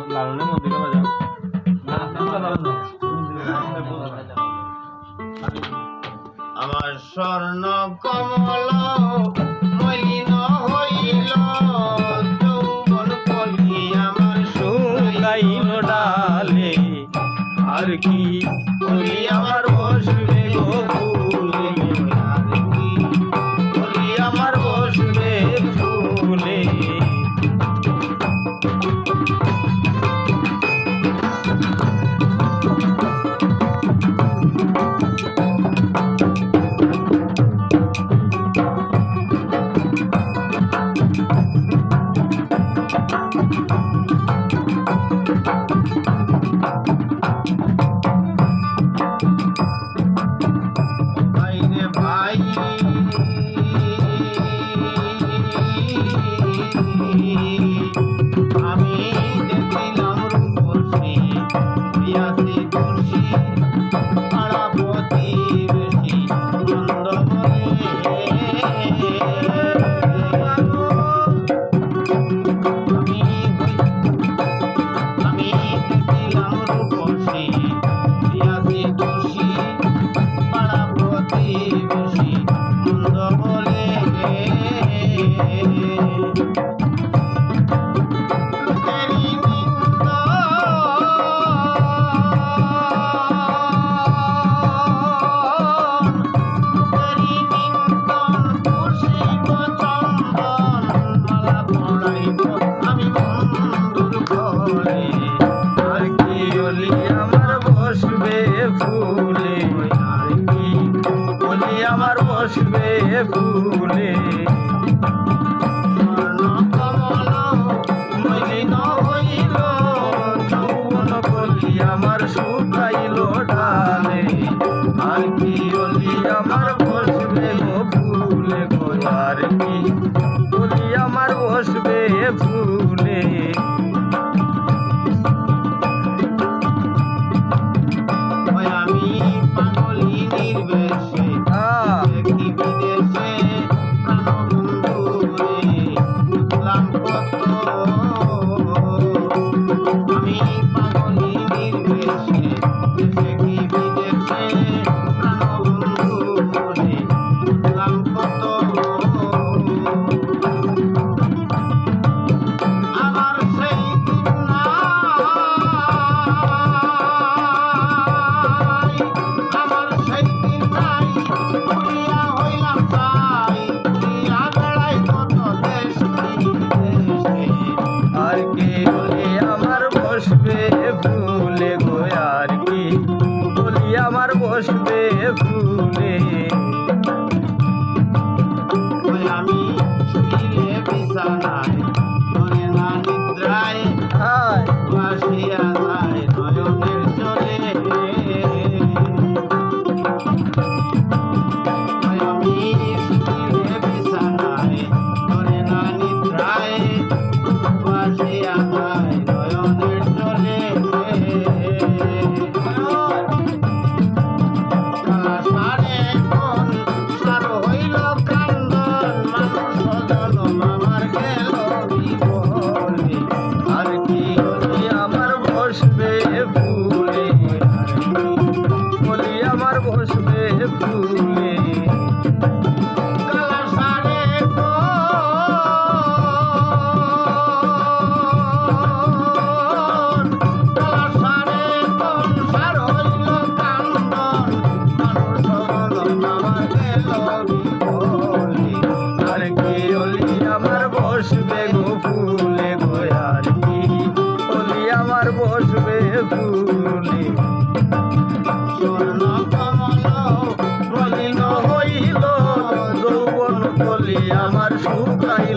লালনের মন্দিরে বাজাও আমার স্বর্ণ কমল মলিন হইল যৌবন কলি আমার শুকাইল ডালে আর কি কলি আমার বসবে গো ফুলে আর কি কলি আমার বসবে ফুলে ভাইরে ভাই আমি দেখিলাম রূপসী পিয়াসী তুলসী পাড়া প্রতিবেশী আমি দেখিলাম রূপসী পিয়াসী তুলসী পাড়া প্রতিবেশী মন্দ বলে লোকেরই নিন্দা লোকেরই নিন্দন পুষিব চন্দন মালা পড়াইব আমি বন্ধুর ঘরে আর কি অলি আমার বসবে ফুলে আর কি অলি আমার বসবে ফুলে স্বর্ণ কমল মলিন হইল যৌবন কলি আমার শুকাইল ডালে আর কি অলি আমার বসবে গো ফুলে গো আর কি অলি আমার বসবে ফুলে ওই আমি পাগলি নির্বেশে দেখি বিদেশে প্রাণবন্ধু রে বুঝলাম কত আমি পাগলি নির্বেশে দেখি বিদেশে প্রাণবন্ধু রে বুঝলাম কত আমার সেই দিন আমার সেই দিন নাই উড়িয়া হইলাম তাই উড়িয়া বেড়াই কত দেশ দেশে আর কি অলি আমার বসবে ফুলে গো আর কি অলি আমার বসবে ফুলে ওই আমি শুইলে বিছানায় মনে না নিদ্রায় হায় বাসিয়া যায় নয়নের জলে ওই আমি শুইলে বিছানায় মনে না নিদ্রায় বাসিয়া যায় নয়নের জলে সারে কোন সার হইল কান্দন মানুষ সজল আমার গেল বিবলে আর কি অলি আমার বসবে ফুলে অলি আমার বসবে ফুলে কালা সারে কোন কালা সারে কোন সার হইল কান্দন মানুষ সজল আমার গেল বিবলে আর কি অলি আমার বসবে গো ফুলে গো আর কি অলি আমার বসবে ফুলে স্বর্ণ কমল মলিন হইল যৌবন কলি আমার শুকাইল